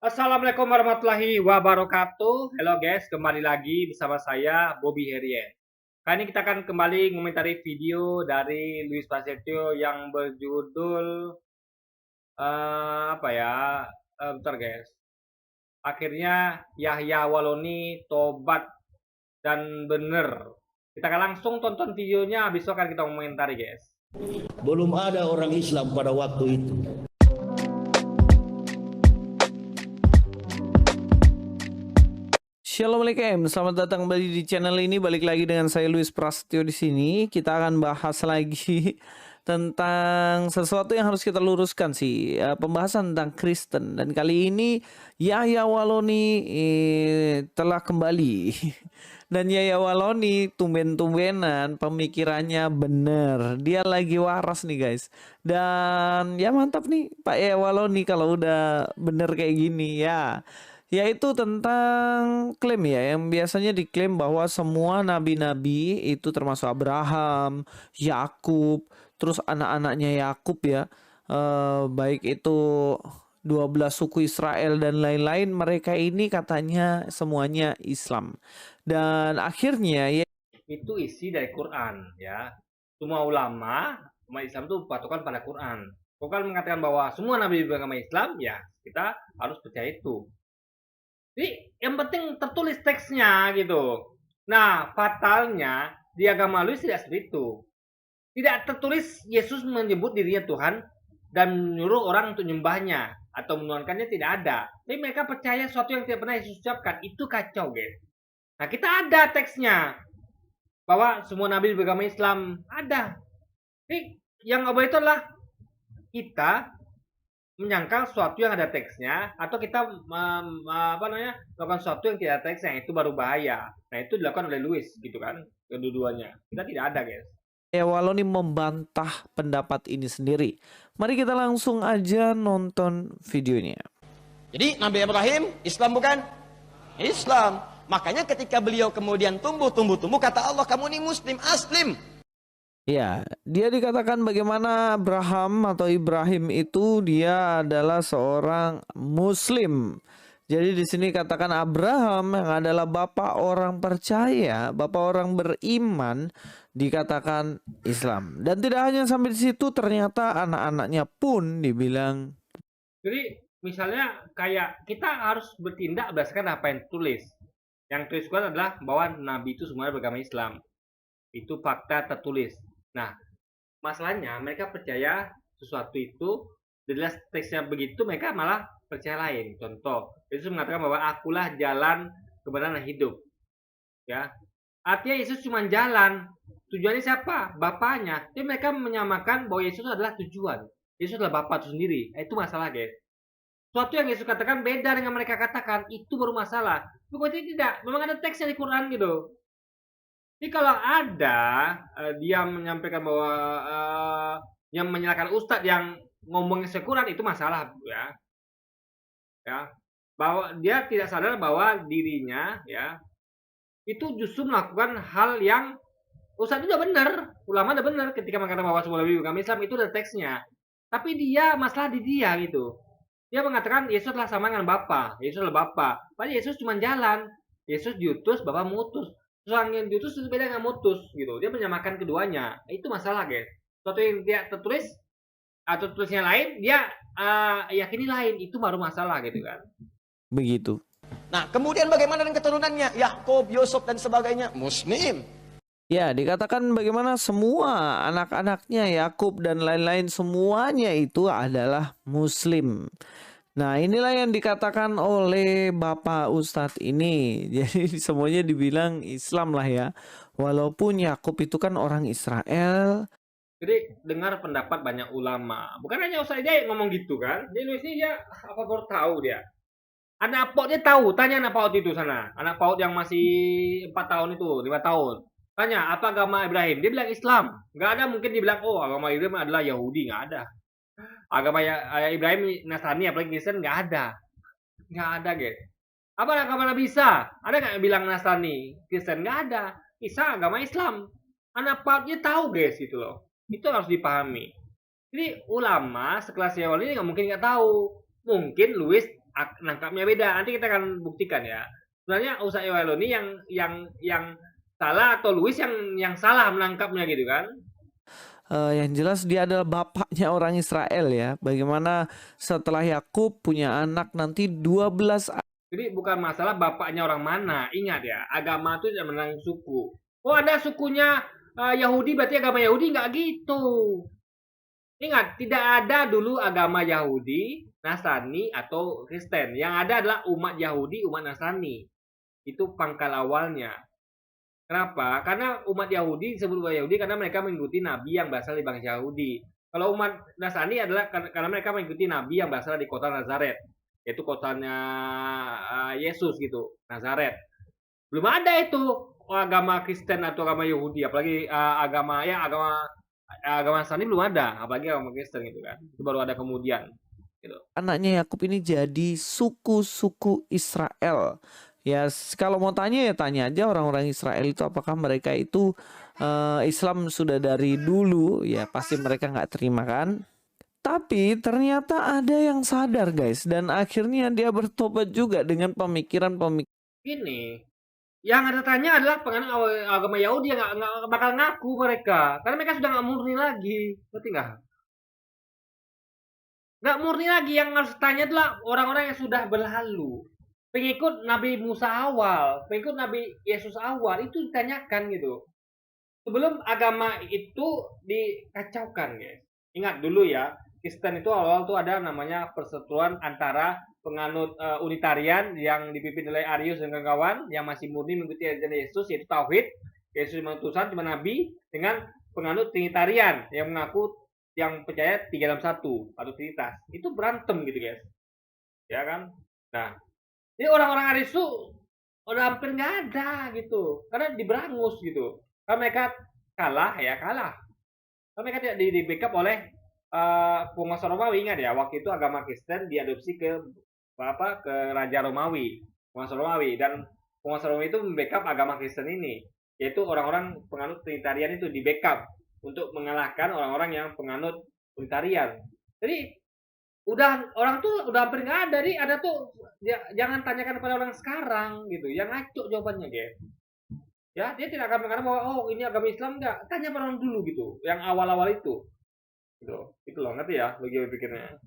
Assalamualaikum warahmatullahi wabarakatuh. Halo guys, kembali lagi bersama saya Bobby Herien. Kali ini kita akan kembali mengomentari video dari Luis Prasetyo yang berjudul apa ya? Bentar guys. Akhirnya Yahya Waloni tobat dan bener. Kita akan langsung tonton videonya, habis itu akan kita komentari guys. Belum ada orang Islam pada waktu itu. Assalamualaikum, selamat datang kembali di channel ini. Balik lagi dengan saya Luis Prasetyo di sini. Kita akan bahas lagi tentang sesuatu yang harus kita luruskan sih, pembahasan tentang Kristen. Dan kali ini Yahya Waloni telah kembali. Dan Yahya Waloni tumben-tumbenan pemikirannya bener. Dia lagi waras nih guys. Dan ya mantap nih Pak Yahya Waloni kalau udah bener kayak gini ya. Yaitu tentang klaim ya, yang biasanya diklaim bahwa semua nabi-nabi itu termasuk Abraham, Yakub, terus anak-anaknya Yakub ya, baik itu 12 suku Israel dan lain-lain, mereka ini katanya semuanya Islam. Dan akhirnya ya Itu isi dari Quran ya. Semua ulama umat Islam itu patokan pada Quran. Quran mengatakan bahwa semua nabi beragama Islam, ya kita harus percaya itu. Jadi yang penting tertulis teksnya gitu. Nah, fatalnya di agama Luis tidak seperti itu. Tidak tertulis Yesus menyebut dirinya Tuhan dan menyuruh orang untuk menyembahnya atau menuhankannya, tidak ada. Tapi mereka percaya sesuatu yang tidak pernah Yesus ucapkan. Itu kacau, guys. Nah, kita ada teksnya bahwa semua nabi beragama Islam, ada. Jadi yang nggak boleh itu adalah kita menyangkal sesuatu yang ada teksnya, atau kita melakukan sesuatu yang tidak ada teksnya, itu baru bahaya. Nah, itu dilakukan oleh Louis gitu kan, kedua-duanya. Kita tidak ada guys. Yahya Waloni membantah pendapat ini sendiri. Mari kita langsung aja nonton videonya. Jadi Nabi Ibrahim Islam bukan? Islam. Makanya ketika beliau kemudian tumbuh kata Allah, kamu ini muslim, aslim. Ya, dia dikatakan bagaimana Abraham atau Ibrahim itu dia adalah seorang muslim. Jadi di sini katakan Abraham yang adalah bapak orang percaya, bapak orang beriman, dikatakan Islam. Dan tidak hanya sampai di situ, ternyata anak-anaknya pun dibilang. Jadi misalnya kayak kita harus bertindak berdasarkan apa yang tulis. Yang tuliskan adalah bahwa Nabi itu semuanya beragama Islam. Itu fakta tertulis. Nah, masalahnya mereka percaya sesuatu itu jelas teksnya begitu, mereka malah percaya lain. Contoh, Yesus mengatakan bahwa akulah jalan kebenaran dan hidup. Ya, artinya Yesus cuma jalan. Tujuannya siapa? Bapaknya. Jadi mereka menyamakan bahwa Yesus adalah tujuan. Yesus adalah Bapa itu sendiri. Itu masalah, guys. Sesuatu yang Yesus katakan beda dengan mereka katakan, itu baru masalah. Pokoknya tidak. Memang ada teksnya di Quran gitu. Jadi kalau ada dia menyampaikan bahwa yang menyalahkan ustadz yang ngomongin sekuran, itu masalah ya. Ya. Bahwa dia tidak sadar bahwa dirinya ya itu justru melakukan hal yang ustadz itu udah benar, ulama udah benar ketika mengatakan bahwa semua nabi beragama Islam, itu udah teksnya. Tapi dia masalah di dia gitu. Dia mengatakan Yesus adalah sama dengan Bapa, Yesus adalah Bapa. Padahal Yesus cuma jalan. Yesus diutus, Bapa mengutus. Orang yang diutus itu beda dengan mutus gitu. Dia menyamakan keduanya. Itu masalah, guys. Sesuatu yang dia tertulis atau tulisnya lain, dia yakini lain. Itu baru masalah gitu kan. Begitu. Nah, kemudian bagaimana dengan keturunannya? Yakub, Yusuf dan sebagainya, muslim. Ya, dikatakan bagaimana semua anak-anaknya Yakub dan lain-lain semuanya itu adalah muslim. Nah, inilah yang dikatakan oleh Bapak Ustadz ini. Jadi semuanya dibilang Islam lah ya. Walaupun Yakub itu kan orang Israel. Jadi dengar pendapat banyak ulama. Bukan hanya Ustaz dia ngomong gitu kan. Dia nulis ini dia apa baru tahu dia. Anak PAUD dia tahu. Tanya anak PAUD itu sana. Anak PAUD yang masih 4 tahun itu, 5 tahun. Tanya, apa agama Ibrahim? Dia bilang Islam. Nggak ada mungkin dibilang, oh agama Ibrahim adalah Yahudi. Nggak ada. Agama Ibrahim Nasrani apalagi Kristen, nggak ada. Nggak ada, guys. Apa agama Nabi Isa? Ada nggak yang bilang Nasrani? Kristen? Nggak ada. Isa agama Islam. Anak PAUD-nya tahu, guys, gitu loh. Itu harus dipahami. Jadi ulama sekelas Yahya ini nggak mungkin nggak tahu. Mungkin Louis nangkapnya beda. Nanti kita akan buktikan ya. Sebenarnya Ustaz Yawaloni yang salah atau Louis yang salah menangkapnya gitu kan. Yang jelas dia adalah bapaknya orang Israel ya. Bagaimana setelah Yakub punya anak nanti 12. Jadi bukan masalah bapaknya orang mana. Ingat ya, agama itu tidak menang suku. Oh ada sukunya Yahudi berarti agama Yahudi, nggak gitu. Ingat, tidak ada dulu agama Yahudi, Nasrani, atau Kristen. Yang ada adalah umat Yahudi, umat Nasrani. Itu pangkal awalnya. Kenapa? Karena umat Yahudi disebut umat Yahudi karena mereka mengikuti nabi yang berasal di bangsa Yahudi. Kalau umat Nasrani adalah karena mereka mengikuti nabi yang berasal di kota Nazaret, yaitu kotanya Yesus gitu, Nazaret. Belum ada itu agama Kristen atau agama Yahudi, apalagi agama Nasrani belum ada, apalagi agama Kristen gitu kan. Itu baru ada kemudian. Gitu. Anaknya Yakub ini jadi suku-suku Israel. Ya, kalau mau tanya ya tanya aja orang-orang Israel itu apakah mereka itu Islam sudah dari dulu, ya pasti mereka nggak terima kan. Tapi ternyata ada yang sadar guys, dan akhirnya dia bertobat juga dengan pemikiran-pemikiran. Ini yang ada tanya adalah penganut agama Yahudi yang nggak bakal ngaku mereka, karena mereka sudah nggak murni lagi, ngerti nggak? Nggak murni lagi. Yang harus tanya adalah orang-orang yang sudah berlalu, pengikut Nabi Musa awal, pengikut Nabi Yesus awal, itu ditanyakan gitu. Sebelum agama itu dikacaukan, guys. Ingat dulu ya, Kristen itu awal tuh ada namanya persatuan antara penganut Unitarian yang dipimpin oleh Arius dan kawan-kawan yang masih murni mengikuti ajaran Yesus, yaitu Tauhid, Yesus memang Tuhan cuma Nabi, dengan penganut Trinitarian yang mengaku yang percaya 3 dalam 1 atau Trinitas. Itu berantem gitu guys, ya kan? Nah, jadi orang-orang Arius itu udah hampir nggak ada gitu, karena diberangus gitu. Karena mereka kalah. Karena mereka tidak di backup oleh penguasa Romawi. Ingat ya, waktu itu agama Kristen diadopsi ke Raja Romawi, penguasa Romawi, dan penguasa Romawi itu membackup agama Kristen ini, yaitu orang-orang penganut Trinitarian itu di backup untuk mengalahkan orang-orang yang penganut Unitarian. Jadi orang tuh udah hampir nggak ada. Jadi ada tuh jangan tanyakan kepada orang sekarang gitu, yang ngaco jawabannya guys. Ya, dia tidak akan mengatakan bahwa oh ini agama Islam, enggak. Tanya orang dulu gitu, yang awal-awal itu. Gitu. Itu loh, ngerti ya bagi pikirnya.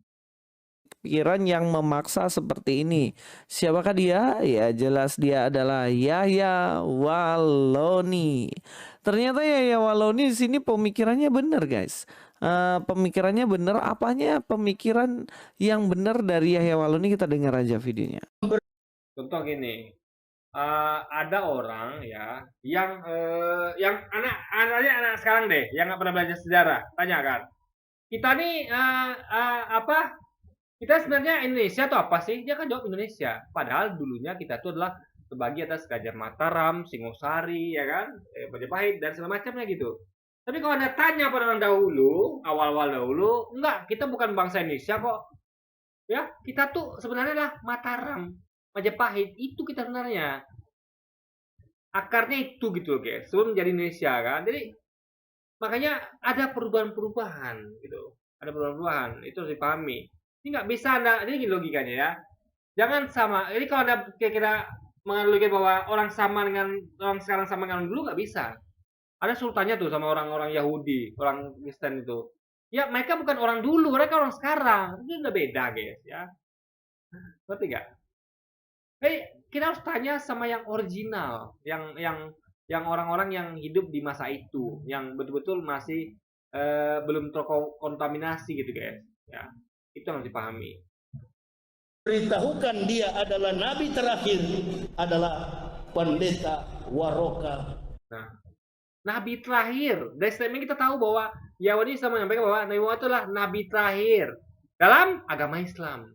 Pikiran yang memaksa seperti ini. Siapakah dia? Ya jelas dia adalah Yahya Walloni. Ternyata Yahya Walloni di sini pemikirannya benar guys. Pemikirannya benar. Apanya pemikiran yang benar dari Yahya Walloni? Kita dengar aja videonya. Contoh gini, ada orang ya yang anak sekarang deh yang nggak pernah belajar sejarah, tanya kan, kita nih kita sebenarnya Indonesia atau apa sih? Dia kan jawab Indonesia. Padahal dulunya kita tuh adalah terbagi atas Kerajaan Mataram, Singosari, ya kan, Majapahit dan segala macamnya gitu. Tapi kalau Anda tanya pada orang dahulu, awal-awal dahulu, enggak, kita bukan bangsa Indonesia kok. Ya, kita tuh sebenarnya adalah Mataram, Majapahit, itu kita sebenarnya. Akarnya itu gitu guys, sebelum menjadi Indonesia kan. Jadi makanya ada perubahan-perubahan gitu. Ada perubahan-perubahan, itu harus dipahami. Ini nggak bisa Anda, ini logikanya ya. Jangan sama. Ini kalau Anda kira-kira menganalogikan bahwa orang sama dengan orang sekarang sama dengan dulu, nggak bisa. Ada sultannya tuh sama orang-orang Yahudi, orang Kristen itu. Ya mereka bukan orang dulu, mereka orang sekarang. Itu udah beda guys ya. Ngerti nggak? Kita harus tanya sama yang original, yang orang-orang yang hidup di masa itu, yang betul-betul masih belum terkontaminasi gitu guys. Ya. Itu harus dipahami. Beritahukan dia adalah nabi terakhir, adalah pendeta Waroka. Nah, nabi terakhir. Dari statement kita tahu bahwa Yahudi sama menyampaikan bahwa Nabi Muhammad itulah nabi terakhir dalam agama Islam.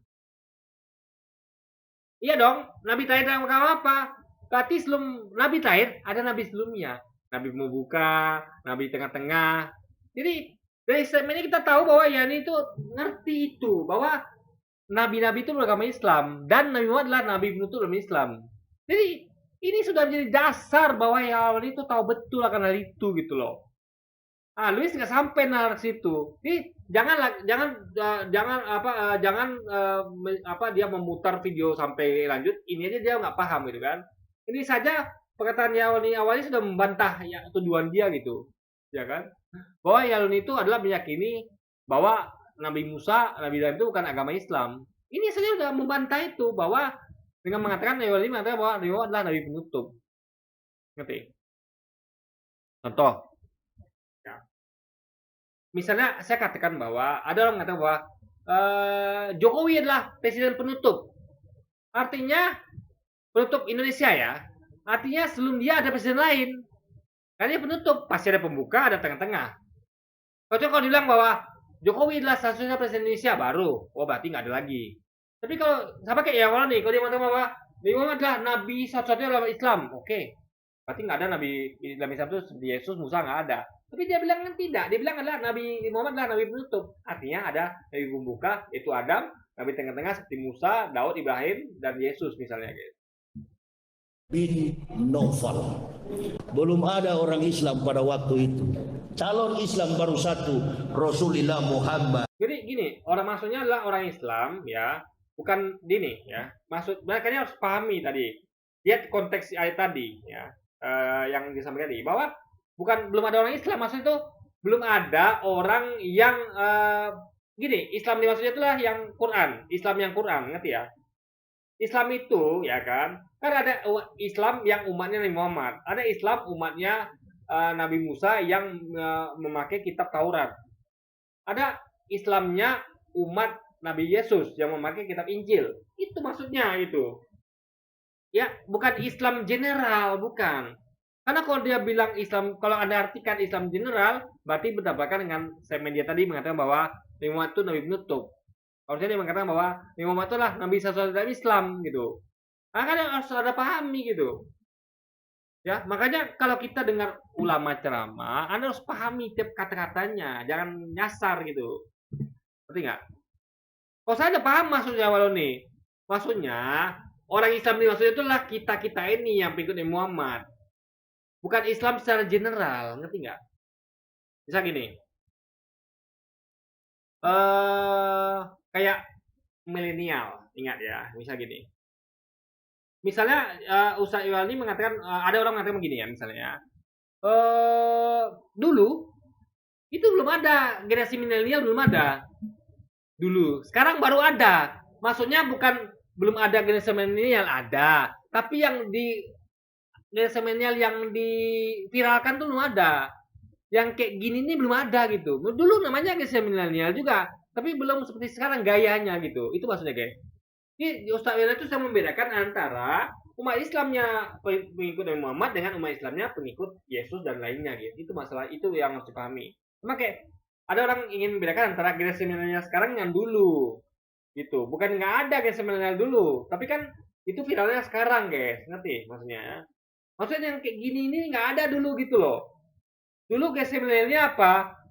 Iya dong, nabi terakhir dalam agama apa? Berarti sebelum nabi terakhir ada nabi sebelumnya. Nabi pembuka, nabi tengah-tengah. Jadi dari statement ini kita tahu bahwa Yani itu ngerti itu, bahwa nabi-nabi itu beragama Islam dan Nabi Muhammad adalah nabi penutup dalam Islam. Jadi ini sudah menjadi dasar bahwa Yani itu tahu betul akan hal itu gitu loh. Luis nggak sampai nalar situ. Nih jangan dia memutar video sampai lanjut. Ini aja dia nggak paham gitu kan. Ini saja perkataan Yaloni awalnya sudah membantah ya, tujuan dia gitu, ya kan? Bahwa Yaloni itu adalah meyakini bahwa Nabi Musa, Nabi Ibrahim itu bukan agama Islam. Ini saja sudah membantah itu bahwa dengan mengatakan Yaloni mengatakan bahwa Nabi Muhammad adalah Nabi penutup. Ngerti? Contoh, ya. Misalnya saya katakan bahwa ada orang mengatakan bahwa Jokowi adalah presiden penutup. Artinya penutup Indonesia ya. Artinya sebelum dia ada presiden lain. Karena dia penutup, pasti ada pembuka, ada tengah-tengah. Kalau dibilang bahwa Jokowi adalah satu-satunya presiden Indonesia baru, berarti nggak ada lagi. Tapi kalau sama kayak yang awal nih, kalau dia mengatakan bahwa Nabi Muhammad adalah Nabi satu-satunya dalam Islam, oke. Berarti nggak ada Nabi dalam Islam itu seperti Yesus, Musa nggak ada. Tapi dia bilang kan tidak. Dia bilang adalah Nabi Muhammad adalah Nabi penutup. Artinya ada Nabi pembuka, yaitu Adam, Nabi tengah-tengah seperti Musa, Daud, Ibrahim, dan Yesus misalnya. Guys. Bin Naufal. Belum ada orang Islam pada waktu itu. Calon Islam baru satu, Rasulullah Muhammad. Jadi gini, orang maksudnya adalah orang Islam ya, bukan dini ya. Maksud mereka harus pahami tadi. Lihat konteks ayat tadi ya, yang disampaikan tadi bahwa belum ada orang Islam, maksudnya itu belum ada orang yang gini, Islam maksudnya itulah yang Quran, Islam yang Quran, ngerti ya? Islam itu ya kan ada Islam yang umatnya Nabi Muhammad, ada Islam umatnya Nabi Musa yang memakai kitab Taurat, ada Islamnya umat Nabi Yesus yang memakai kitab Injil. Itu maksudnya itu. Ya, bukan Islam general, bukan. Karena kalau dia bilang Islam, kalau Anda artikan Islam general, berarti berdasarkan dengan segmen dia tadi mengatakan bahwa Nabi Muhammad itu Nabi penutup. Harusnya dia mengatakan bahwa Nabi Muhammad itu adalah Nabi satu-satunya dalam Islam gitu. Nah, kan harus ada pahami gitu. Ya, makanya kalau kita dengar ulama ceramah, Anda harus pahami tiap kata-katanya, jangan nyasar gitu. Ngerti nggak? Kalau saya udah paham maksudnya walau nih. Maksudnya orang Islam ini maksudnya itulah kita ini yang pengikut Nabi Muhammad. Bukan Islam secara general, ngerti nggak? Bisa gini. Kayak milenial, ingat ya, misal gini. Misalnya Ustaz Iwaldi mengatakan ada orang mengatakan begini ya, misalnya. Dulu itu belum ada, generasi milenial belum ada. Dulu, sekarang baru ada. Maksudnya bukan belum ada generasi milenial, ada, tapi yang di generasi milenial yang diviralkan tuh belum ada. Yang kayak gini nih belum ada gitu. Dulu namanya generasi milenial juga, tapi belum seperti sekarang gayanya gitu. Itu maksudnya guys. Ini Ustaz Wira itu saya membedakan antara umat Islamnya pengikut Nabi Muhammad dengan umat Islamnya pengikut Yesus dan lainnya gitu. Itu masalah itu yang harus dipahami. Cuma kayak ada orang ingin membedakan antara generasi milenial sekarang dengan dulu. Gitu. Bukan nggak ada generasi milenial dulu, tapi kan itu viralnya sekarang, guys. Ngerti maksudnya? Maksudnya yang kayak gini ini nggak ada dulu gitu loh. Dulu generasi milenialnya apa?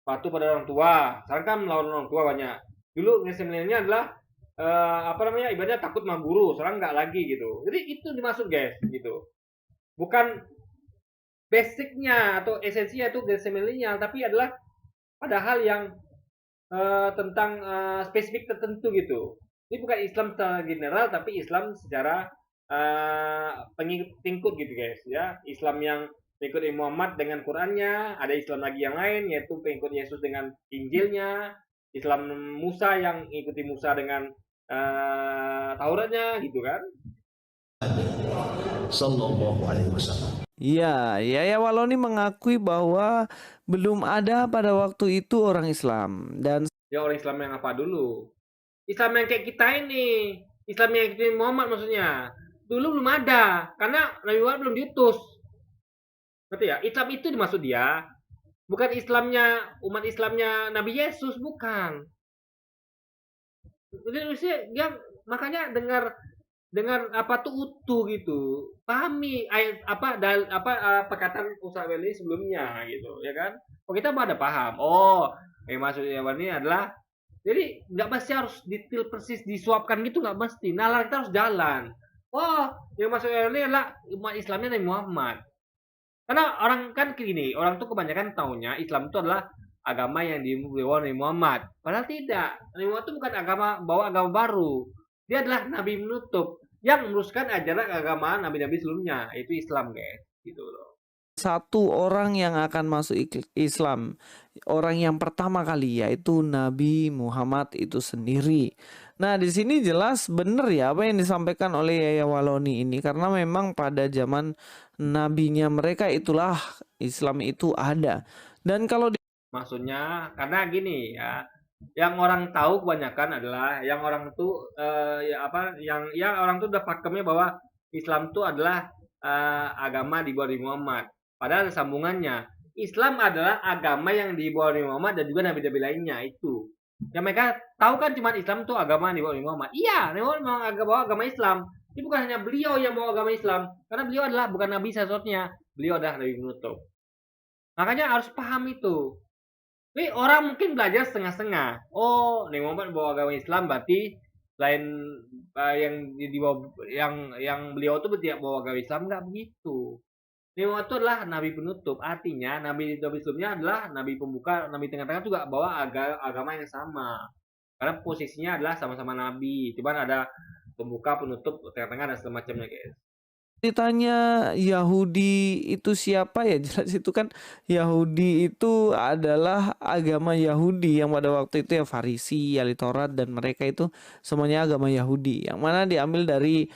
Patuh pada orang tua. Sekarang kan melawan orang tua banyak. Dulu generasi milenial adalah ibaratnya takut sama guru, sekarang nggak lagi gitu. Jadi itu dimaksud guys, gitu. Bukan basicnya atau esensinya itu generasi milenial, tapi adalah pada hal yang tentang spesifik tertentu gitu. Ini bukan Islam secara general, tapi Islam secara pengikut gitu guys, ya. Islam yang pengikut Muhammad dengan Qurannya, ada Islam lagi yang lain yaitu pengikut Yesus dengan Injilnya, Islam Musa yang ikuti Musa dengan Tauratnya gitu kan. Sallallahu alaihi wasallam. Iya, ya Waloni mengakui bahwa belum ada pada waktu itu orang Islam dan ya orang Islam yang apa dulu? Islam yang kayak kita ini, Islam yang ikuti Muhammad maksudnya. Dulu belum ada karena Nabi Muhammad belum diutus. Ngerti ya? Islam itu dimaksud dia bukan Islamnya umat Islamnya Nabi Yesus, bukan. Jadi dia makanya dengar apa tuh utuh gitu, pahami ayat perkataan Ustaz Weli sebelumnya gitu, ya kan? Oh kita ada paham. Maksudnya ini adalah jadi nggak mesti harus detail persis disuapkan gitu, nggak mesti. Nalar kita harus jalan. Yang maksudnya ini adalah umat Islamnya Nabi Muhammad. Karena orang kan gini, orang tuh kebanyakan taunya Islam itu adalah agama yang dibawa Nabi Muhammad. Padahal tidak. Nabi Muhammad itu bukan bawa agama baru. Dia adalah nabi penutup yang meneruskan ajaran agama nabi-nabi sebelumnya, yaitu Islam, guys. Gitu loh. Satu orang yang akan masuk Islam, orang yang pertama kali yaitu Nabi Muhammad itu sendiri. Nah, di sini jelas benar ya apa yang disampaikan oleh Yaya Waloni ini, karena memang pada zaman nabinya mereka itulah Islam itu ada. Dan kalau Maksudnya karena gini ya, yang orang tahu kebanyakan adalah yang orang tuh yang orang tuh udah pakemnya bahwa Islam tuh adalah agama di bawah Nabi Muhammad. Padahal ada sambungannya. Islam adalah agama yang di bawah Nabi Muhammad dan juga nabi-nabi lainnya itu. Yang mereka tahu kan cuma Islam tuh agama di bawah Nabi Muhammad. Iya, Nabi Muhammad memang agama Islam. Ini bukan hanya beliau yang bawa agama Islam, karena beliau adalah bukan nabi satu-satunya. Beliau adalah nabi penutup. Makanya harus paham itu. Ini orang mungkin belajar setengah-setengah. Oh, Nabi Muhammad bawa agama Islam berarti lain yang di bawah yang beliau tuh tidak bawa agama Islam, enggak begitu. Nabi Muhammad itu adalah nabi penutup. Artinya nabi sebelumnya adalah nabi pembuka, nabi tengah-tengah juga bawa agama yang sama. Karena posisinya adalah sama-sama nabi. Cuman ada pembuka, penutup, tengah-tengah dan semacamnya, guys. ditanya Yahudi itu siapa ya, jelas itu kan Yahudi itu adalah agama Yahudi yang pada waktu itu ya Farisi, ahli Taurat, dan mereka itu semuanya agama Yahudi yang mana diambil dari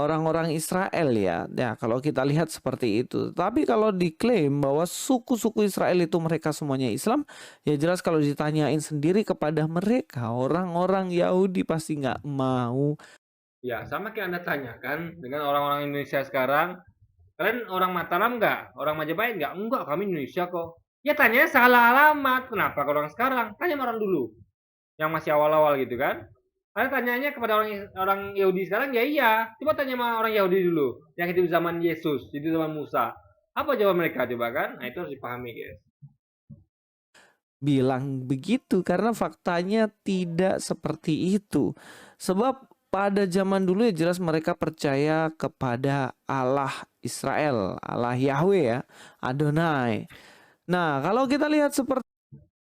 orang-orang Israel ya. Ya, kalau kita lihat seperti itu. Tapi kalau diklaim bahwa suku-suku Israel itu mereka semuanya Islam, ya jelas kalau ditanyain sendiri kepada mereka, orang-orang Yahudi pasti nggak mau. Ya, sama kayak Anda tanyakan dengan orang-orang Indonesia sekarang, kalian orang Mataram nggak? Orang Majapahit nggak? Enggak, kami Indonesia kok. Ya tanya salah alamat. Kenapa ke orang sekarang? Tanya sama orang dulu. Yang masih awal-awal gitu kan. Anda tanyanya kepada orang Yahudi sekarang, ya iya. Coba tanya sama orang Yahudi dulu. Yang hidup zaman Yesus, hidup zaman Musa. Apa jawaban mereka coba kan? Nah itu harus dipahami, guys. Bilang begitu karena faktanya tidak seperti itu. Sebab pada zaman dulu ya jelas mereka percaya kepada Allah Israel, Allah Yahweh ya, Adonai. Nah, kalau kita lihat seperti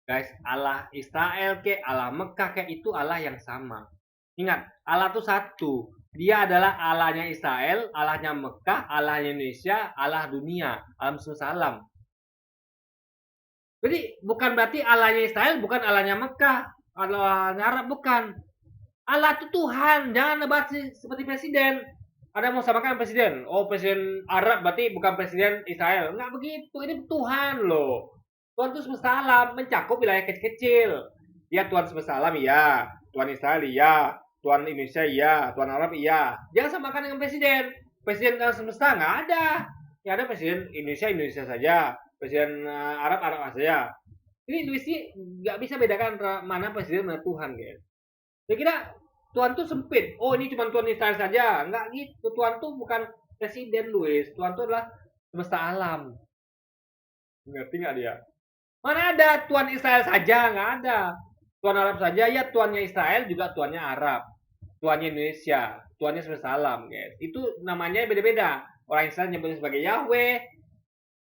Guys, Allah Israel ke Allah Mekah ke itu Allah yang sama. Ingat, Allah itu satu. Dia adalah Allahnya Israel, Allahnya Mekah, Allahnya Indonesia, Allah dunia, alam semesta alam. Jadi bukan berarti Allahnya Israel bukan Allahnya Mekah, Allahnya Arab, bukan. Allah itu Tuhan, jangan debat seperti presiden. Ada mau samakan presiden. Oh, presiden Arab berarti bukan presiden Israel. Enggak begitu, ini Tuhan loh. Tuhan itu semesta alam, mencakup wilayah kecil-kecil. Ya Tuhan semesta alam, iya. Tuhan Israel, iya. Tuhan Indonesia, iya. Tuhan Arab, iya. Jangan samakan dengan presiden. Presiden semesta nggak ada. Ya ada presiden Indonesia saja. Presiden Arab saja. Ini Indonesia nggak bisa bedakan mana presiden mana Tuhan, guys. Saya kira Tuhan tuh sempit. Oh ini cuma Tuhan Israel saja. Nggak gitu. Tuhan tuh bukan presiden, Luis. Tuhan tuh adalah semesta alam. Ngerti nggak dia? Mana ada Tuhan Israel saja, nggak ada. Tuhan Arab saja, ya Tuannya Israel juga Tuannya Arab. Tuannya Indonesia, Tuannya semesta alam, guys. Itu namanya beda-beda. Orang Israel nyebutnya sebagai Yahweh,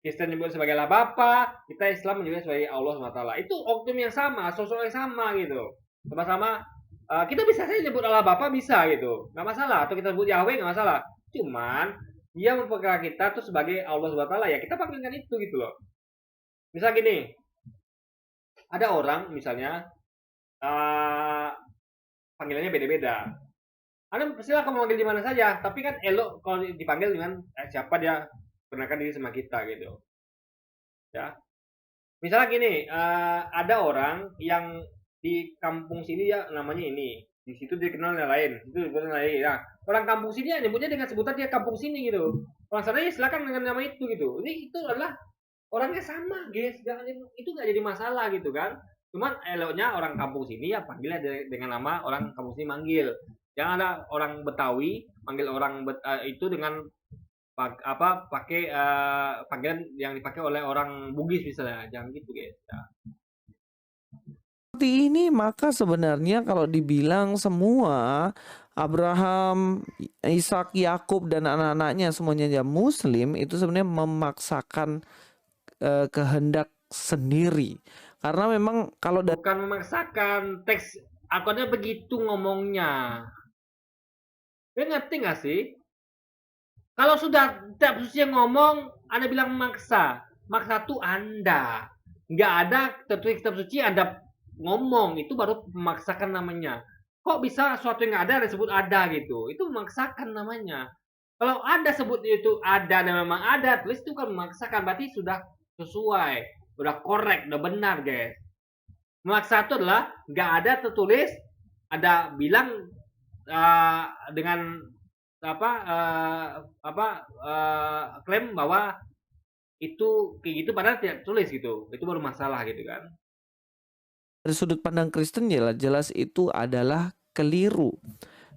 Kristen nyebutnya sebagai Allah Bapa, kita Islam menyebutnya sebagai Allah SWT. Itu oknum yang sama, sosok yang sama gitu. Sama-sama, kita bisa saja nyebut Allah Bapa bisa gitu. Nggak masalah. Atau kita sebut Yahweh nggak masalah. Cuman, dia memperkenalkan kita tuh sebagai Allah SWT, ya kita panggilkan itu gitu loh. Misal gini, ada orang misalnya panggilannya beda-beda. Anda silakan memanggil di mana saja, tapi kan elok kalau dipanggil dengan siapa dia perkenalkan diri sama kita gitu. Ya. Misalnya gini, ada orang yang di kampung sini ya namanya ini, di situ dia kenal yang lain, itu dikenal lain. Nah, orang kampung sini ya nyebutnya dengan sebutan dia kampung sini gitu. Orang sana ya silakan dengan nama itu gitu. Ini itu adalah orangnya sama, guys. Itu nggak jadi masalah gitu kan. Cuman eloknya orang kampung sini ya panggilnya dengan nama orang kampung sini manggil. Jangan ada orang Betawi manggil orang itu dengan pakai panggilan yang dipakai oleh orang Bugis misalnya. Jangan gitu, guys. Ya. seperti ini, maka sebenarnya kalau dibilang semua Abraham, Ishak, Yakub dan anak-anaknya semuanya ya Muslim, itu sebenarnya memaksakan kehendak sendiri. Karena memang kalau Bukan memaksakan, teks Al-Qur'annya begitu ngomongnya. Dia ngerti nggak sih? Kalau sudah tiap suci yang ngomong, Anda bilang maksa. Maksa tuh Anda. Nggak ada tertulis kitab suci Anda ngomong. Itu baru memaksakan namanya. Kok bisa sesuatu yang nggak ada disebut ada gitu? Itu memaksakan namanya. Kalau Anda sebut itu ada dan memang ada, tulis itu kan memaksakan. Berarti sudah sesuai. Udah korek, udah benar guys. Memaksa itu adalah nggak ada tertulis, ada bilang dengan klaim bahwa itu kayak gitu padahal tidak tulis gitu. Itu baru masalah gitu kan. dari sudut pandang Kristen jelas itu adalah keliru.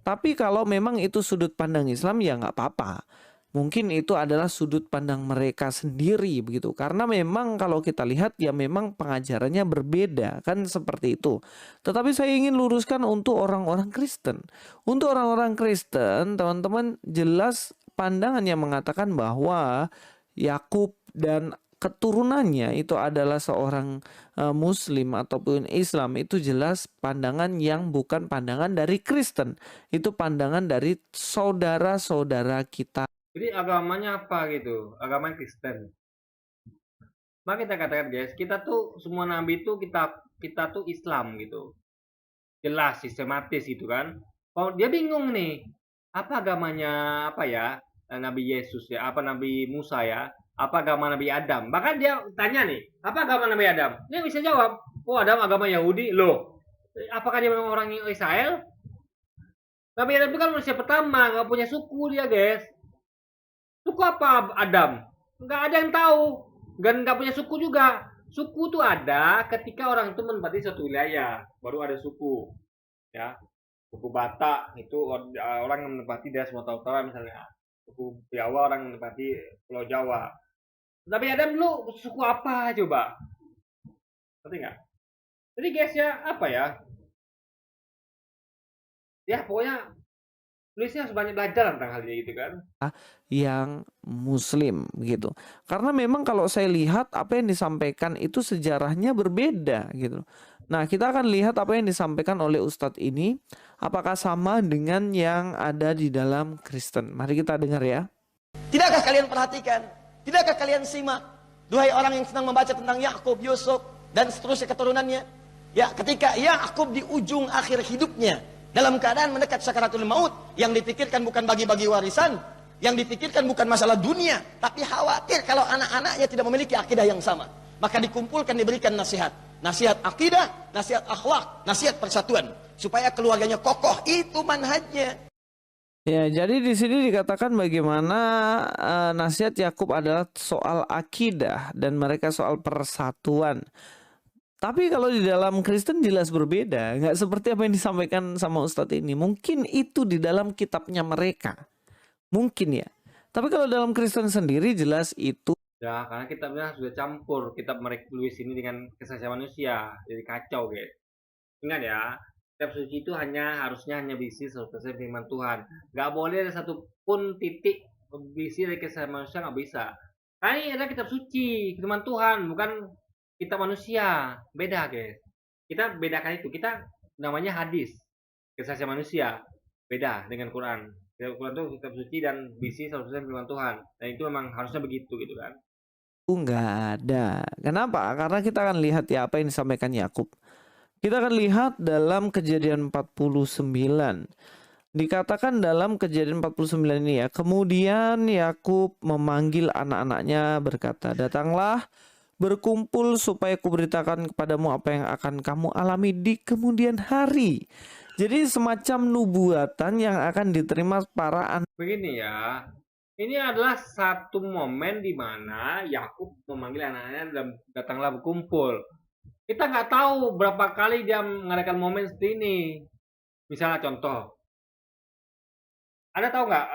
Tapi kalau memang itu sudut pandang Islam ya nggak apa-apa. Mungkin itu adalah sudut pandang mereka sendiri begitu. Karena memang kalau kita lihat ya memang pengajarannya berbeda kan seperti itu. Tetapi saya ingin luruskan untuk orang-orang Kristen. Untuk orang-orang Kristen, teman-teman jelas pandangannya mengatakan bahwa Yakub dan keturunannya itu adalah seorang Muslim ataupun Islam, itu jelas pandangan yang bukan pandangan dari Kristen. Itu pandangan dari saudara-saudara kita. Jadi agamanya apa gitu? Agama Kristen. Maka kita katakan guys, kita tuh semua nabi itu kita tuh Islam gitu. Jelas sistematis gitu kan. Kalau dia bingung nih, apa agamanya apa ya? Nabi Yesus ya, apa Nabi Musa ya? Apa agama Nabi Adam? Bahkan dia tanya nih, apa agama Nabi Adam? Dia bisa jawab, oh Adam agama Yahudi. Loh, apakah dia memang orang Israel? Nabi Adam itu kan manusia pertama, nggak punya suku dia guys. Suku apa Adam? Nggak ada yang tahu. Dan nggak punya suku juga. Suku tuh ada ketika orang itu menempati suatu wilayah. Baru ada suku. Ya, suku Batak itu orang yang menempati daerah Sumatera Utara misalnya. Suku Jawa orang yang menempati Pulau Jawa. Tapi Adam dulu suku apa coba? Ngerti nggak? Jadi guys ya, apa ya? Ya pokoknya tulisnya harus banyak belajar tentang hal ini gitu kan. Yang Muslim gitu. Karena memang kalau saya lihat apa yang disampaikan itu sejarahnya berbeda gitu. Nah, kita akan lihat apa yang disampaikan oleh Ustadz ini apakah sama dengan yang ada di dalam Kristen. Mari kita dengar ya. Tidakkah kalian perhatikan? Tidakkah kalian simak? Duhai orang yang senang membaca tentang Yakub, Yusuf dan seterusnya keturunannya. Ya, ketika Yakub di ujung akhir hidupnya dalam keadaan mendekat sakaratul maut, yang dipikirkan bukan bagi-bagi warisan, yang dipikirkan bukan masalah dunia, tapi khawatir kalau anak-anaknya tidak memiliki akidah yang sama. Maka dikumpulkan, diberikan nasihat. Nasihat akidah, nasihat akhlak, nasihat persatuan. Supaya keluarganya kokoh, itu manhajnya. Ya, jadi di sini dikatakan bagaimana nasihat Yakub adalah soal akidah dan mereka soal persatuan. Tapi kalau di dalam Kristen jelas berbeda, nggak seperti apa yang disampaikan sama Ustadz ini. Mungkin itu di dalam kitabnya mereka, mungkin ya. Tapi kalau dalam Kristen sendiri jelas itu. Ya, karena kitabnya sudah campur kitab mereka tulis ini dengan kesaksian manusia, jadi kacau guys. Ingat ya, kitab suci itu harusnya hanya berisi 100% firman Tuhan. Nggak boleh ada satupun titik berisi dari kesaksian manusia, nggak bisa. Karena ini adalah kitab suci, firman Tuhan, bukan kitab manusia. Beda guys. Kita bedakan itu. Kita namanya hadis, kesaksian manusia. Beda dengan Quran. Quran itu kitab suci dan berisi 100% firman Tuhan. Dan itu memang harusnya begitu gitu kan. Nggak ada. Kenapa? Karena kita akan lihat ya apa yang disampaikan Yakub. Kita akan lihat dalam Kejadian 49. Dikatakan dalam Kejadian 49 ini ya, kemudian Yakub memanggil anak-anaknya berkata, "Datanglah, berkumpul supaya kuberitakan kepadamu apa yang akan kamu alami di kemudian hari." Jadi semacam nubuatan yang akan diterima para anak. Begini ya, ini adalah satu momen di mana Yakub memanggil anaknya dan datanglah berkumpul. Kita nggak tahu berapa kali dia mengadakan momen seperti ini. Misalnya contoh, Anda tahu nggak?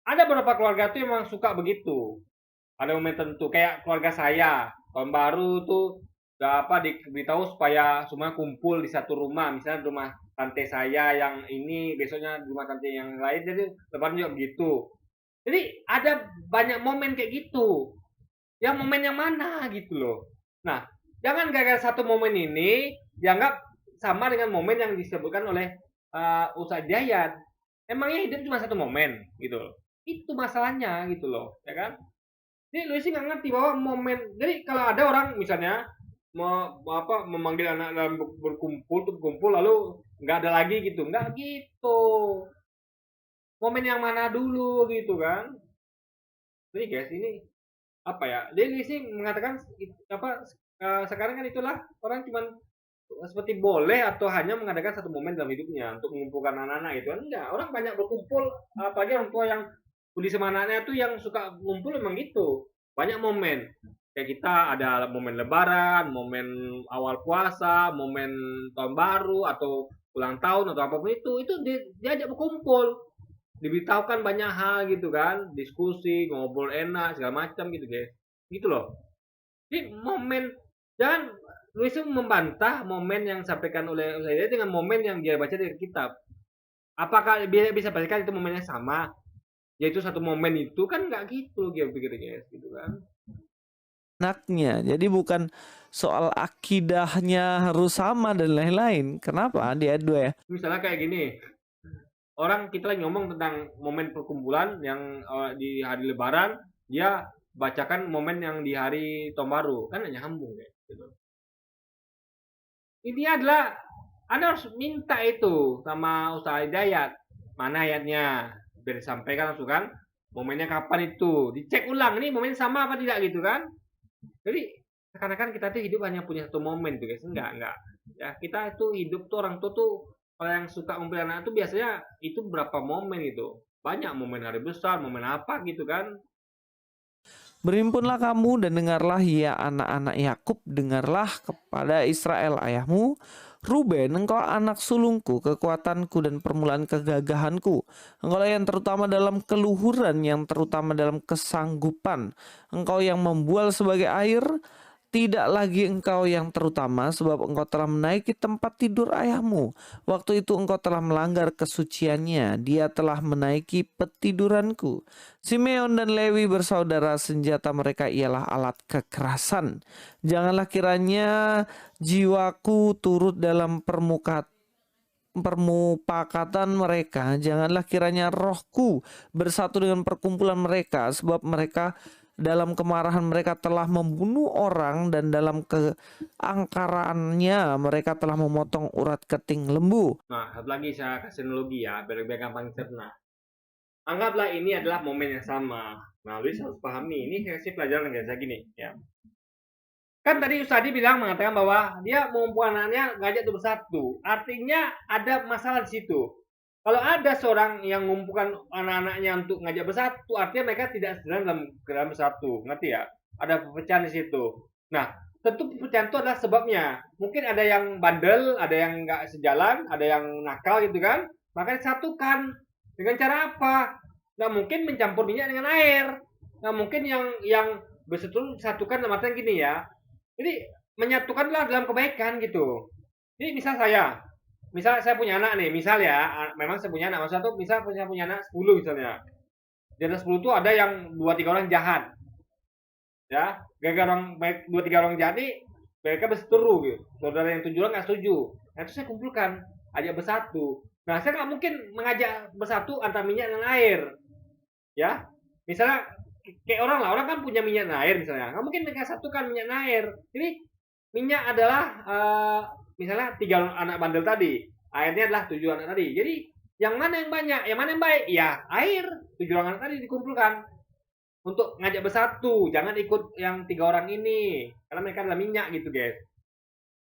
Ada beberapa keluarga tuh memang suka begitu. Ada momen tertentu, kayak keluarga saya tahun baru tuh diberitahu supaya semua kumpul di satu rumah, misalnya rumah tante saya yang ini, besoknya di rumah tante yang lain, jadi lebaran juga begitu. Jadi ada banyak momen kayak gitu. Yang momen yang mana gitu loh. Nah, jangan gara-gara satu momen ini dianggap sama dengan momen yang disebutkan oleh Ustadz Jayat. Emangnya hidup cuma satu momen gitu loh. Itu masalahnya gitu loh, ya kan? Jadi lu sih nggak ngerti bahwa momen. Jadi kalau ada orang misalnya memanggil anak dalam berkumpul lalu nggak ada lagi gitu, nggak gitu. Momen yang mana dulu gitu kan? Jadi guys ini apa ya? Jadi sih mengatakan apa sekarang kan itulah orang cuman seperti boleh atau hanya mengadakan satu momen dalam hidupnya untuk mengumpulkan anak-anak gitu kan enggak, orang banyak berkumpul, apalagi orang tua yang budi sama anaknya tuh yang suka ngumpul memang gitu, banyak momen kayak kita ada momen lebaran, momen awal puasa, momen tahun baru atau ulang tahun atau apapun itu diajak berkumpul, diberitahukan banyak hal gitu kan, diskusi, ngobrol enak segala macam gitu guys, gitu loh. Jadi momen, jangan Luis itu membantah momen yang disampaikan oleh saya dengan momen yang dia baca dari kitab. Apakah dia bisa pastikan itu momennya sama? Yaitu satu momen itu kan nggak gitu dia pikir guys, gitu kan. Anaknya. Jadi bukan soal akidahnya harus sama dan lain-lain. Kenapa diadu ya? Misalnya kayak gini, orang kita lagi ngomong tentang momen perkumpulan yang di hari Lebaran, dia bacakan momen yang di hari Tahun Baru, kan hanya nyambung ya. Gitu. Ini adalah Anda harus minta itu sama Ustaz Hidayat, mana ayatnya biar disampaikan langsung kan, momennya kapan itu, dicek ulang ini momen sama apa tidak gitu kan. Jadi seakan-akan kita tuh hidup hanya punya satu momen tuh guys, enggak ya, kita itu hidup tuh orang tua tuh kalau yang suka ngumpulin anak tuh biasanya itu berapa momen gitu, banyak momen hari besar, momen apa gitu kan. Berhimpunlah kamu dan dengarlah ya anak-anak Yakub, dengarlah kepada Israel ayahmu. Ruben, engkau anak sulungku, kekuatanku dan permulaan kegagahanku. Engkau yang terutama dalam keluhuran, yang terutama dalam kesanggupan. Engkau yang membual sebagai air, tidak lagi engkau yang terutama, sebab engkau telah menaiki tempat tidur ayahmu. Waktu itu engkau telah melanggar kesuciannya, dia telah menaiki petiduranku. Simeon dan Lewi bersaudara, senjata mereka ialah alat kekerasan. Janganlah kiranya jiwaku turut dalam permupakatan mereka, janganlah kiranya rohku bersatu dengan perkumpulan mereka, sebab mereka dalam kemarahan mereka telah membunuh orang, dan dalam keangkarannya mereka telah memotong urat keting lembu. Nah, satu lagi saya kasih analogi ya, biar gampang cerna. Anggaplah ini adalah momen yang sama. Nah, lu harus pahami, ini kasih pelajaran kayak gini ya. Kan tadi Ustadi bilang mengatakan bahwa dia mengumpulkan anaknya ngajak itu bersatu. Artinya ada masalah di situ. Kalau ada seorang yang mengumpulkan anak-anaknya untuk ngajak bersatu, artinya mereka tidak sedang dalam bersatu, ngerti ya? Ada perpecahan di situ. Nah, tentu perpecahan itu adalah sebabnya. Mungkin ada yang bandel, ada yang nggak sejalan, ada yang nakal gitu kan? Maka disatukan dengan cara apa? Nggak mungkin mencampur minyak dengan air. Nggak mungkin yang bersatu disatukan dalam artian gini ya. Jadi menyatukanlah dalam kebaikan gitu. Jadi misal saya punya anak nih, misal ya, memang saya punya anak, maksudnya tuh misal saya punya anak 10 misalnya. Di atas 10 tuh ada yang 2-3 orang jahat. Ya, gara-gara orang baik 2-3 orang jahat nih, mereka berseteru gitu. Saudara yang 7 orang nggak setuju. Nah, itu saya kumpulkan, ajak bersatu. Nah, saya nggak mungkin mengajak bersatu antara minyak dan air. Ya, misalnya kayak orang kan punya minyak dan air misalnya. Nggak mungkin mereka satukan minyak dan air. Jadi minyak adalah misalnya 3 anak bandel tadi, airnya adalah 7 anak tadi. Jadi yang mana yang banyak, yang mana yang baik? Ya air, 7 anak tadi dikumpulkan untuk ngajak bersatu. Jangan ikut yang 3 orang ini, karena mereka adalah minyak gitu guys.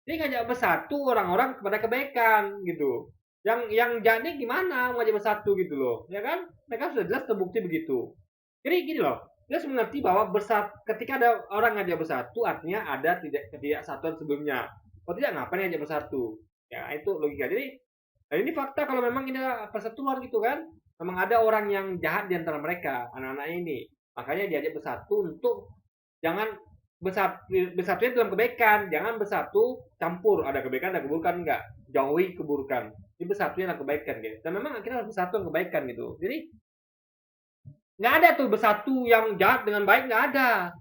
Jadi ngajak bersatu orang-orang kepada kebaikan gitu. Yang jadi gimana ngajak bersatu gitu loh, ya kan? Mereka sudah jelas terbukti begitu. Jadi gini loh, dia harus mengerti bahwa ketika ada orang ngajak bersatu, artinya ada ketidaksatuan sebelumnya. Kalau tidak, ngapain ngajak bersatu? Ya, itu logika. Jadi, ini fakta kalau memang ini persatuan gitu kan. Memang ada orang yang jahat di antara mereka, anak-anak ini. Makanya diajak bersatu untuk jangan bersatunya dalam kebaikan. Jangan bersatu campur. Ada kebaikan, ada keburukan, enggak. Jauhi keburukan. Ini bersatunya adalah kebaikan, guys. Dan memang akhirnya harus bersatu yang kebaikan gitu. Jadi nggak ada tuh bersatu yang jahat dengan baik, nggak ada.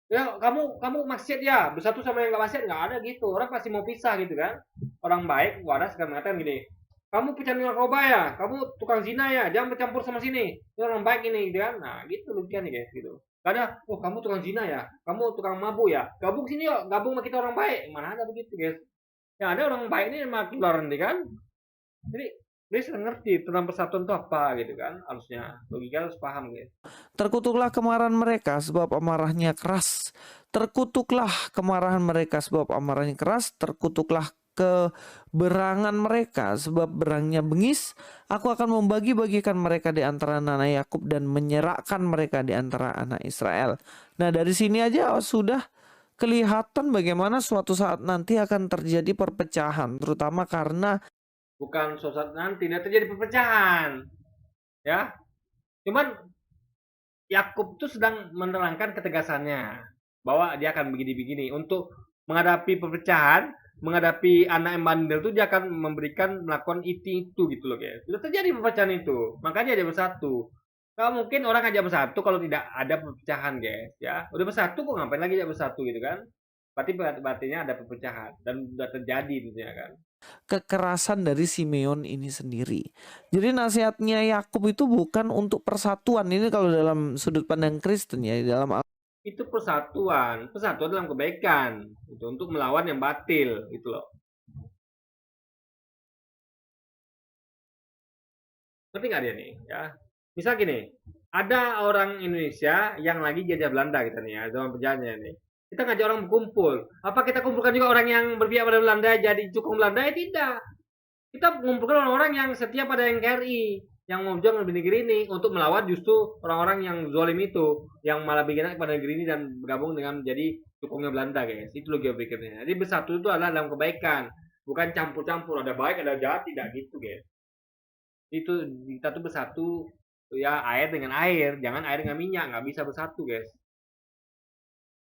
Ya kamu maksiat ya bersatu sama yang nggak maksiat, nggak ada gitu. Orang pasti mau pisah gitu kan. Orang baik waras akan mengatakan gini, kamu pecandu narkoba ya, kamu tukang zina ya, jangan bercampur sama sini. Ini orang baik ini gitu kan. Nah gitu logikanya guys gitu. Gak ada, oh kamu tukang zina ya, kamu tukang mabuk ya, gabung sini yuk, gabung sama kita orang baik. Mana ada begitu guys. Yang ada orang baik ini makin keluar nanti kan. Jadi dia sudah ngerti tentang persatuan itu apa gitu kan, harusnya logika harus paham guys. Terkutuklah kemarahan mereka sebab amarahnya keras. Terkutuklah kemarahan mereka sebab amarahnya keras. Terkutuklah keberangan mereka sebab berangnya bengis. Aku akan membagi-bagikan mereka di antara anak Yakub dan menyerahkan mereka di antara anak Israel. Nah dari sini aja sudah kelihatan bagaimana suatu saat nanti akan terjadi perpecahan, terutama karena Bukan suatu saat nanti, dan terjadi perpecahan ya. Cuman Yakub tuh sedang menerangkan ketegasannya bahwa dia akan begini-begini untuk menghadapi perpecahan, menghadapi anak yang bandel tuh dia akan melakukan itu gitu loh guys. Sudah terjadi perpecahan itu, makanya dia bersatu. Kalau mungkin orang ngajak bersatu kalau tidak ada perpecahan guys ya. Udah bersatu kok ngapain lagi dia bersatu gitu kan? Berarti ada perpecahan dan sudah terjadi tentunya kan. kekerasan dari Simeon ini sendiri. Jadi nasihatnya Yakub itu bukan untuk persatuan. Ini kalau dalam sudut pandang Kristen ya, dalam Itu persatuan dalam kebaikan itu untuk melawan yang batil gitu loh. Ngerti nggak dia nih ya? Misal gini, ada orang Indonesia yang lagi jajah Belanda kita nih ya, zaman penjajahnya nih. Kita ngajak orang berkumpul. Apa kita kumpulkan juga orang yang berpihak pada Belanda jadi cukong Belanda? Ya tidak. Kita mengumpulkan orang-orang yang setia pada NKRI, yang mau berjuang di negeri ini untuk melawan justru orang-orang yang zalim itu, yang malah berkhianat kepada negeri ini dan bergabung dengan menjadi cukongnya Belanda, guys. Itu logika pikirnya. Jadi bersatu itu adalah dalam kebaikan, bukan campur-campur. Ada baik, ada jahat, tidak gitu, guys. Itu kita tuh bersatu ya air dengan air, jangan air dengan minyak, nggak bisa bersatu, guys.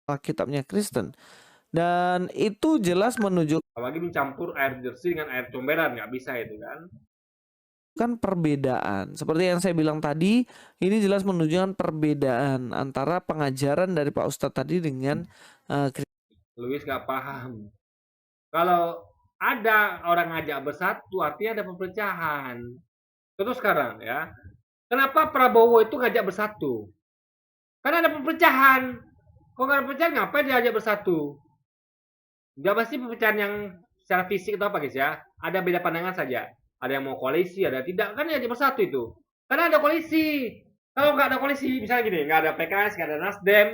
Alkitabnya Kristen. Dan itu jelas menunjukkan Apalagi mencampur air bersih dengan air comberan, nggak bisa itu kan. perbedaan. Seperti yang saya bilang tadi, ini jelas menunjukkan perbedaan antara pengajaran dari Pak Ustadz tadi dengan Luis nggak paham. Kalau ada orang ngajak bersatu, artinya ada perpecahan. Contoh sekarang ya, kenapa Prabowo itu ngajak bersatu? Karena ada perpecahan. Kalau nggak ada perpecahan, ngapain diajak bersatu? Nggak pasti perpecahan yang secara fisik atau apa guys ya. Ada beda pandangan saja. Ada yang mau koalisi, ada yang tidak. Kan diajak bersatu itu. Karena ada koalisi. Kalau nggak ada koalisi, misalnya gini, nggak ada PKS, nggak ada Nasdem,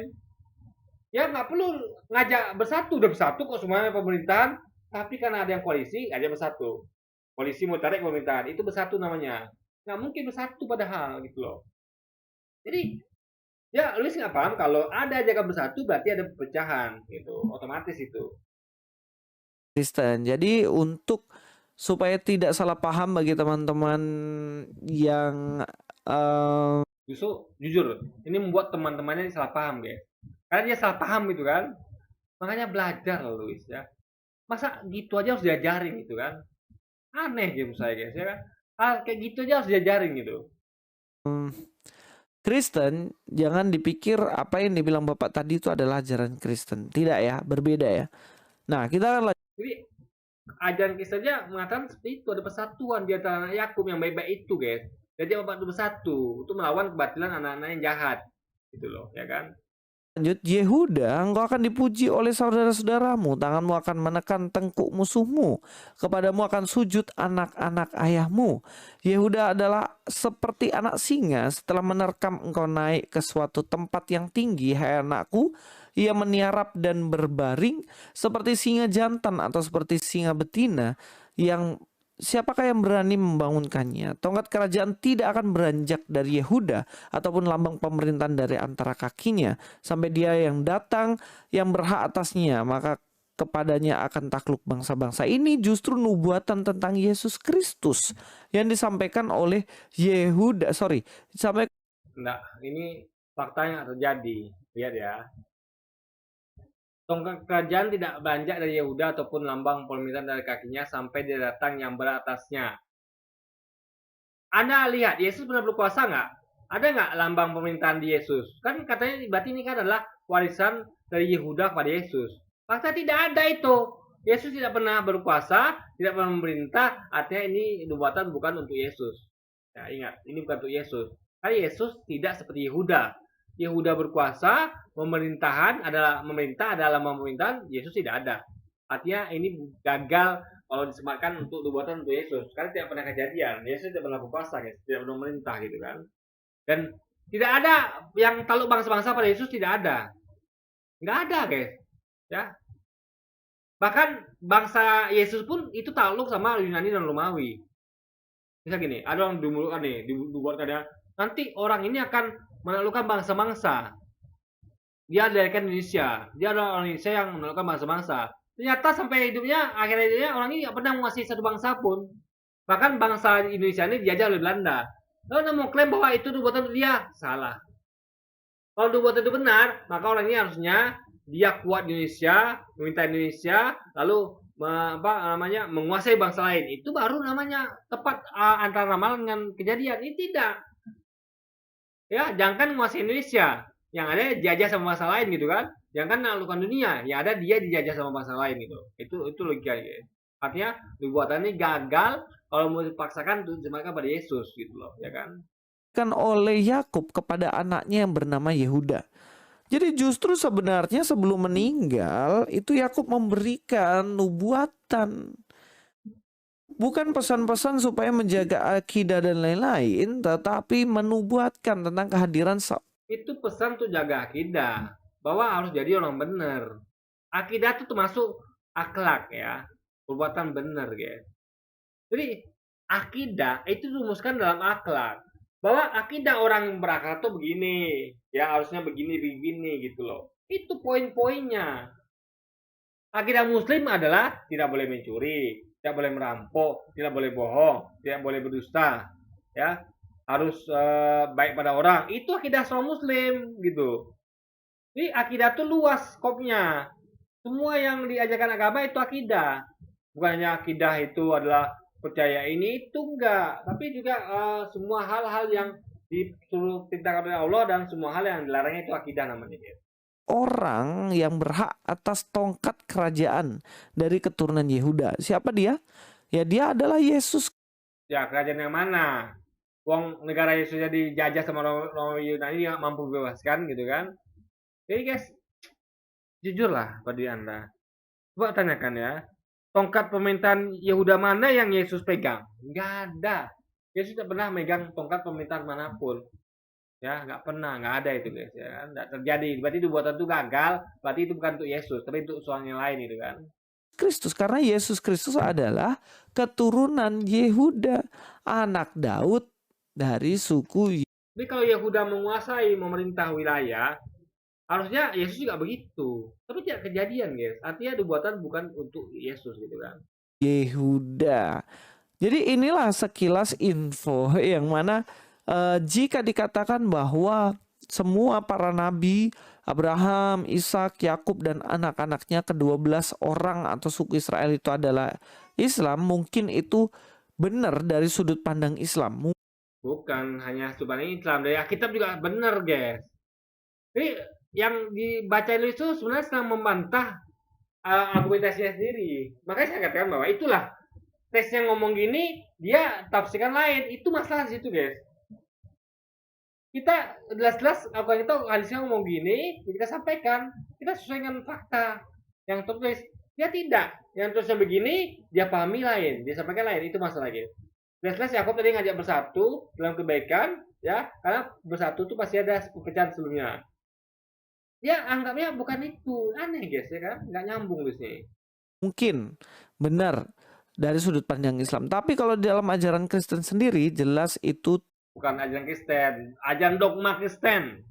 ya nggak perlu ngajak bersatu. Udah bersatu kok semuanya pemerintahan. Tapi karena ada yang koalisi, ngajak bersatu. Koalisi mau tarik pemerintahan, itu bersatu namanya. Nggak mungkin bersatu padahal gitu loh. Jadi ya lu nggak paham kalau ada ajakan bersatu berarti ada perpecahan gitu, otomatis itu. Kristen. Jadi untuk supaya tidak salah paham bagi teman-teman yang Justru jujur, ini membuat teman-temannya salah paham guys. Karena dia salah paham gitu kan. Makanya belajar loh Luis ya. Masa gitu aja harus diajarin gitu kan. Aneh gitu saya guys ya kan. Hal kayak gitu aja harus diajarin gitu. Kristen, jangan dipikir apa yang dibilang Bapak tadi itu adalah ajaran Kristen. Tidak ya, berbeda ya. Nah, kita akan Jadi ajaran Kristen aja mengatakan seperti itu, ada persatuan di antara anak Yakub yang baik-baik itu guys. Jadi Bapak itu bersatu untuk melawan kebatilan anak-anak yang jahat gitu loh ya kan. lanjut, Yehuda, engkau akan dipuji oleh saudara-saudaramu, tanganmu akan menekan tengkuk musuhmu, kepadamu akan sujud anak-anak ayahmu. Yehuda adalah seperti anak singa, setelah menerkam engkau naik ke suatu tempat yang tinggi, hai anakku, ia meniarap dan berbaring seperti singa jantan atau seperti singa betina yang siapakah yang berani membangunkannya? Tongkat kerajaan tidak akan beranjak dari Yehuda ataupun lambang pemerintahan dari antara kakinya sampai dia yang datang yang berhak atasnya, maka kepadanya akan takluk bangsa-bangsa. Ini justru nubuatan tentang Yesus Kristus yang disampaikan oleh Yehuda. Enggak, ini fakta yang terjadi. Lihat ya. Tongkat kerajaan tidak beranjak dari Yehuda ataupun lambang pemerintahan dari kakinya sampai dia datang yang beratasnya. Anda lihat, Yesus pernah berkuasa nggak? Ada nggak lambang pemerintahan di Yesus? Kan katanya berarti ini kan adalah warisan dari Yehuda kepada Yesus. Fakta tidak ada itu. Yesus tidak pernah berkuasa, tidak pernah memerintah, artinya ini nubuatan bukan untuk Yesus. Ya, ingat, ini bukan untuk Yesus. Karena Yesus tidak seperti Yehuda. Yehuda berkuasa, memerintah adalah lambang pemerintahan, Yesus tidak ada. Artinya ini gagal kalau disematkan untuk nubuatan untuk Yesus, karena tidak pernah kejadian. Yesus tidak pernah berkuasa, guys, tidak pernah memerintah gitu kan. Dan tidak ada yang takluk bangsa-bangsa pada Yesus, tidak ada. Nggak ada, guys. Ya. Bahkan bangsa Yesus pun itu takluk sama Yunani dan Romawi. Bisa gini, ada orang dimulukan nih, dibuatkan ya. Nanti orang ini akan menaklukkan bangsa-bangsa. Dia dari Indonesia. Dia adalah orang Indonesia yang menaklukkan bangsa-bangsa. Ternyata sampai akhir hidupnya orang ini nggak pernah menguasai satu bangsa pun. Bahkan bangsa Indonesia ini dijajah oleh Belanda. Lalu Anda mau klaim bahwa itu nubuatan dia? Salah. Kalau nubuatan itu benar, maka orang ini harusnya dia kuat di Indonesia, meminta Indonesia, lalu menguasai bangsa lain. Itu baru namanya tepat antara ramalan dengan kejadian. Ini tidak. Ya, jangan menguasai Indonesia. Yang ada dijajah sama bangsa lain gitu kan. Jangan menaklukkan dunia, yang ada dia dijajah sama bangsa lain gitu. Itu logika ya. Artinya nubuatan ini gagal kalau mau dipaksakan untuk disematkan pada Yesus gitu loh, ya kan? Kan oleh Yakub kepada anaknya yang bernama Yehuda. Jadi justru sebenarnya sebelum meninggal itu Yakub memberikan nubuatan. Bukan pesan-pesan supaya menjaga akidah dan lain-lain, tetapi menubuatkan tentang kehadiran itu pesan untuk jaga akidah, bahwa harus jadi orang benar. Akidah itu termasuk akhlak ya, perbuatan benar guys. Jadi akidah itu dirumuskan dalam akhlak, bahwa akidah orang yang berakal tuh begini, ya harusnya begini gitu loh. Itu poin-poinnya. Akidah Muslim adalah tidak boleh mencuri, tidak boleh merampok, tidak boleh bohong, tidak boleh berdusta, ya harus baik pada orang. Itu akidah seorang Muslim gitu. Jadi akidah itu luas skopnya. Semua yang diajarkan agama itu akidah. Bukannya akidah itu adalah percaya ini itu enggak, tapi juga semua hal-hal yang disuruh perintahkan oleh Allah dan semua hal yang dilarangnya itu akidah namanya. Orang yang berhak atas tongkat kerajaan dari keturunan Yehuda. Siapa dia? Ya dia adalah Yesus. Ya kerajaan yang mana? Wong negara Yesus jadi dijajah sama orang Yunani nggak mampu bebaskan gitu kan. Jadi guys, jujurlah pada Anda. Coba tanyakan ya. Tongkat pemerintahan Yehuda mana yang Yesus pegang? Nggak ada. Yesus tidak pernah megang tongkat pemerintahan manapun. Ya, nggak pernah, nggak ada itu guys. Ya, nggak terjadi. Berarti itu buatan itu gagal. Berarti itu bukan untuk Yesus, tapi untuk soal yang lain itu kan. Kristus, karena Yesus Kristus adalah keturunan Yehuda, anak Daud dari suku. Jadi kalau Yehuda menguasai memerintah wilayah, harusnya Yesus juga begitu. Tapi tidak kejadian guys. Artinya nubuatan bukan untuk Yesus gitu kan. Yehuda. Jadi inilah sekilas info yang mana jika dikatakan bahwa semua para nabi Abraham, Ishak, Yakub dan anak-anaknya ke-12 orang atau suku Israel itu adalah Islam, mungkin itu benar dari sudut pandang Islam. Bukan hanya sudut pandang Islam, dari Alkitab juga benar guys. Jadi yang dibaca itu sebenarnya sedang membantah argumentasinya sendiri. Makanya saya katakan bahwa itulah teksnya ngomong gini, dia tafsirkan lain. Itu masalah di situ guys. Kita jelas-jelas kita hadisnya ngomong gini, kita sampaikan, kita sesuaikan fakta yang tertulis. Dia tidak, yang terusnya begini, dia pahami lain, dia sampaikan lain. Itu masalahnya. Jelas-jelas Yakub tadi ngajak bersatu dalam kebaikan, ya, karena bersatu itu pasti ada pecahan sebelumnya. Ya anggapnya bukan itu, aneh guys ya kan, nggak nyambung di sini. Mungkin benar dari sudut pandang Islam, tapi kalau dalam ajaran Kristen sendiri jelas itu bukan ajaran Kristen, ajaran dogma Kristen.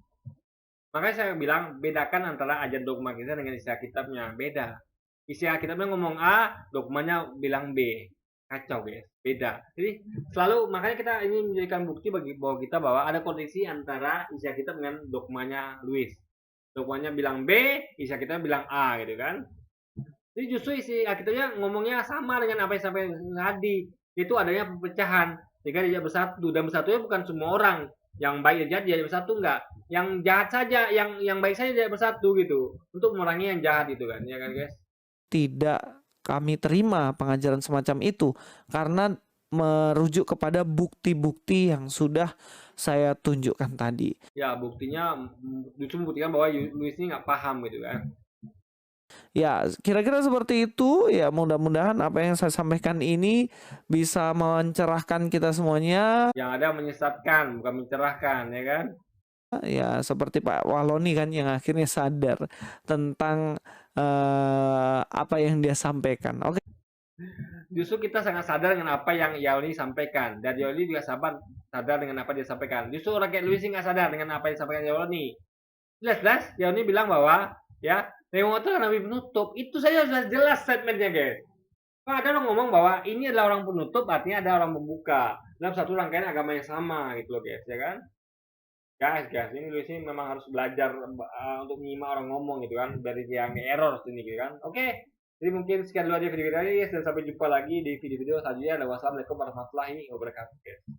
Makanya saya bilang bedakan antara ajaran dogma Kristen dengan isi Alkitabnya, beda. Isi Alkitabnya ngomong A, dogmanya bilang B. Kacau guys, beda. Jadi selalu makanya kita ini menjadikan bukti bagi bahwa kita bahwa ada koneksi antara isi Alkitab dengan dogmanya Louis. Lukmannya bilang B, isi Alkitabnya bilang A gitu kan. Jadi justru isi Alkitabnya ngomongnya sama dengan apa yang sampai tadi. Itu adanya perpecahan. Sehingga dia bersatu, dan bersatunya bukan semua orang. Yang baik dan jahat dia bersatu enggak. Yang jahat saja, yang baik saja dia bersatu gitu. Untuk mengurangi yang jahat itu kan, ya kan guys? Tidak kami terima pengajaran semacam itu karena merujuk kepada bukti-bukti yang sudah saya tunjukkan tadi. Ya buktinya justru membuktikan bahwa Louis ini nggak paham gitu kan. Ya, kira-kira seperti itu. Ya, mudah-mudahan apa yang saya sampaikan ini bisa mencerahkan kita semuanya. Yang ada menyesatkan, bukan mencerahkan, ya kan? Ya, seperti Pak Wahloni kan yang akhirnya sadar tentang apa yang dia sampaikan. Oke. Justru kita sangat sadar dengan apa yang Yaoni sampaikan, dan Yaoni juga sadar dengan apa dia sampaikan. Justru orang kayak Louis nggak sadar dengan apa yang disampaikan Yaoni. Jelas-jelas Yaoni bilang bahwa ya Nemo itu nabi penutup. Itu saja sudah jelas statementnya guys. Kalau ada orang ngomong bahwa ini adalah orang penutup, artinya ada orang membuka dalam satu rangkaian agama yang sama gitu loh guys, ya kan? Guys, ini Louis ini memang harus belajar untuk menyimak orang ngomong gitu kan, dari yang error sini gitu kan. Oke. Jadi mungkin sekian dulu aja video kita ini, dan sampai jumpa lagi di video-video selanjutnya. Wassalamualaikum warahmatullahi wabarakatuh.